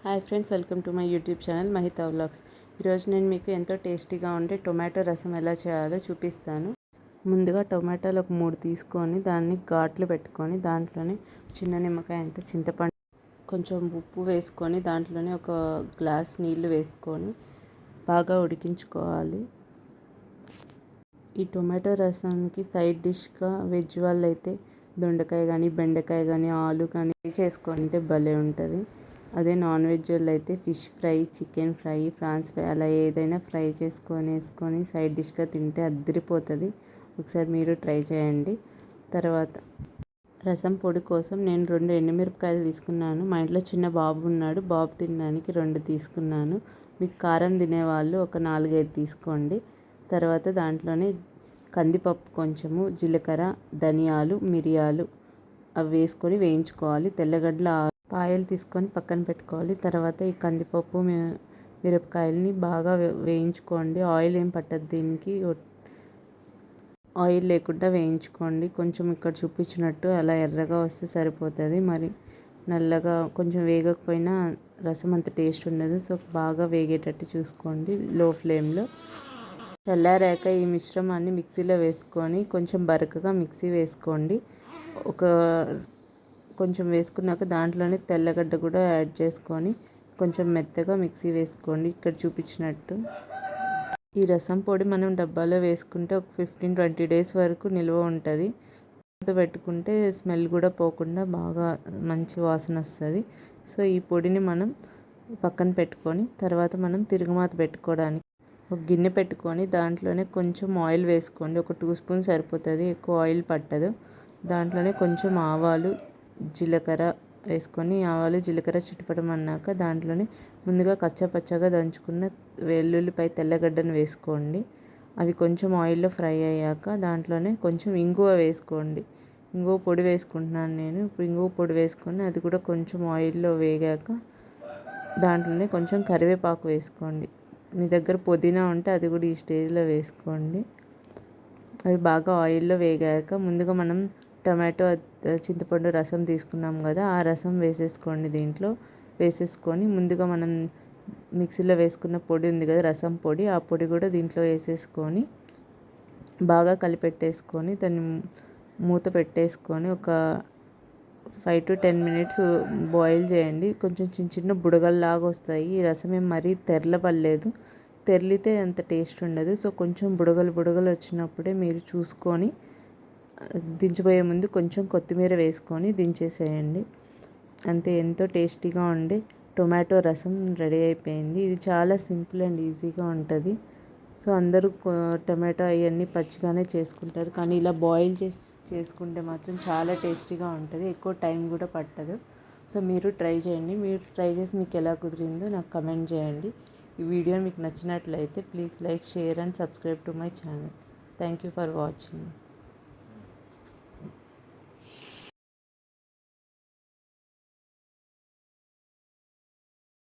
Hi friends, welcome to my YouTube channel Mahitha vlogs. ఈరోజు నేను మీకు ఎంతో టేస్టీగా ఉండే టొమాటో రసం ఎలా చేయాలో చూపిస్తాను. ముందుగా టొమాటోలు ఒక 3 తీసుకొని దాన్ని ఘాట్లు పెట్టుకొని దాంట్లోనే చిన్న నిమ్మకాయ అంత చింతపండు, కొంచెం ఉప్పు వేసుకొని దాంట్లోనే ఒక గ్లాస్ నీళ్లు వేసుకొని బాగా ఉడికించుకోవాలి. ఈ టొమాటో రసానికి సైడ్ డిష్గా వెజ్ వాళ్ళు అయితే దొండకాయ కానీ బెండకాయ కానీ ఆలు కానీ చేసుకుంటే భలే ఉంటుంది. అదే నాన్ వెజ్ వాళ్ళు అయితే fish fry, chicken fry, prawns fry అలా ఏదైనా ఫ్రై వేసుకొని సైడ్ డిష్గా తింటే అద్దరిపోతుంది. ఒకసారి మీరు ట్రై చేయండి. తర్వాత రసం పొడి కోసం నేను 2 ఎండుమిరపకాయలు తీసుకున్నాను. మా ఇంట్లో చిన్న బాబు ఉన్నాడు, బాబు తినడానికి 2 తీసుకున్నాను. మీకు కారం తినేవాళ్ళు ఒక 4-5 తీసుకోండి. తర్వాత దాంట్లోనే కందిపప్పు కొంచెము, జీలకర్ర, ధనియాలు, మిరియాలు అవి వేసుకొని వేయించుకోవాలి. తెల్లగడ్డల పాయలు తీసుకొని పక్కన పెట్టుకోవాలి. తర్వాత ఈ కందిపప్పు మిరపకాయలని బాగా వేయించుకోండి. ఆయిల్ ఏం పట్టదు దీనికి, ఆయిల్ లేకుండా వేయించుకోండి. కొంచెం ఇక్కడ చూపించినట్టు అలా ఎర్రగా వస్తే సరిపోతుంది. మరి నల్లగా కొంచెం వేగకపోయినా రసం అంత టేస్ట్ ఉండదు. సో బాగా వేగేటట్టు చూసుకోండి లో ఫ్లేమ్లో. చల్లారాక ఈ మిశ్రమాన్ని మిక్సీలో వేసుకొని కొంచెం బరకగా మిక్సీ వేసుకోండి. కొంచెం వేసుకున్నాక దాంట్లోనే తెల్లగడ్డ కూడా యాడ్ చేసుకొని కొంచెం మెత్తగా మిక్సీ వేసుకోండి ఇక్కడ చూపించినట్టు. ఈ రసం పొడి మనం డబ్బాలో వేసుకుంటే ఒక 15-20 డేస్ వరకు నిల్వ ఉంటుంది. పెట్టుకుంటే స్మెల్ కూడా పోకుండా బాగా మంచి వాసన వస్తుంది. సో ఈ పొడిని మనం పక్కన పెట్టుకొని తర్వాత మనం తిరుగుమాత పెట్టుకోవడానికి ఒక గిన్నె పెట్టుకొని దాంట్లోనే కొంచెం ఆయిల్ వేసుకోండి. ఒక 2 స్పూన్స్ సరిపోతుంది, ఎక్కువ ఆయిల్ పట్టదు. దాంట్లోనే కొంచెం ఆవాలు, జీలకర్ర వేసుకొని ఆవాలు జీలకర్ర చిటపటమన్నాక దాంట్లోనే ముందుగా కచ్చాపచ్చాగా దంచుకున్న వెల్లుల్లిపై తెల్లగడ్డను వేసుకోండి. అవి కొంచెం ఆయిల్లో ఫ్రై అయ్యాక దాంట్లోనే కొంచెం ఇంగువ వేసుకోండి. ఇంగువ పొడి వేసుకుంటున్నాను నేను. ఇప్పుడు ఇంగువ పొడి వేసుకొని అది కూడా కొంచెం ఆయిల్లో వేగాక దాంట్లోనే కొంచెం కరివేపాకు వేసుకోండి. మీ దగ్గర పుదీనా ఉంటే అది కూడా ఈ స్టేజ్లో వేసుకోండి. అవి బాగా ఆయిల్లో వేగాక ముందుగా మనం టమాటో చింతపండు రసం తీసుకున్నాం కదా, ఆ రసం వేసేసుకోండి. దీంట్లో వేసేసుకొని ముందుగా మనం మిక్సీలో వేసుకున్న పొడి ఉంది కదా రసం పొడి, ఆ పొడి కూడా దీంట్లో వేసేసుకొని బాగా కలిపెట్టేసుకొని దాన్ని మూత పెట్టేసుకొని ఒక 5-10 మినిట్స్ బాయిల్ చేయండి. కొంచెం చిన్న బుడగల్లాగా వస్తాయి. ఈ రసం ఏం మరీ తెరలపడలేదు, తెరిలితే అంత టేస్ట్ ఉండదు. సో కొంచెం బుడగలు వచ్చినప్పుడే మీరు చూసుకొని దించిపోయే ముందు కొంచెం కొత్తిమీర వేసుకొని దించేసేయండి. అంతే, ఎంతో టేస్టీగా ఉండే టొమాటో రసం రెడీ అయిపోయింది. ఇది చాలా సింపుల్ అండ్ ఈజీగా ఉంటుంది. సో అందరూ టొమాటో అవన్నీ పచ్చిగానే చేసుకుంటారు, కానీ ఇలా బాయిల్ చేసుకుంటే మాత్రం చాలా టేస్టీగా ఉంటుంది. ఎక్కువ టైం కూడా పట్టదు. సో మీరు ట్రై చేయండి. మీరు ట్రై చేసి మీకు ఎలా కుదిరిందో నాకు కమెంట్ చేయండి. ఈ వీడియో మీకు నచ్చినట్లయితే please like, share and subscribe to my channel. Thank you for watching.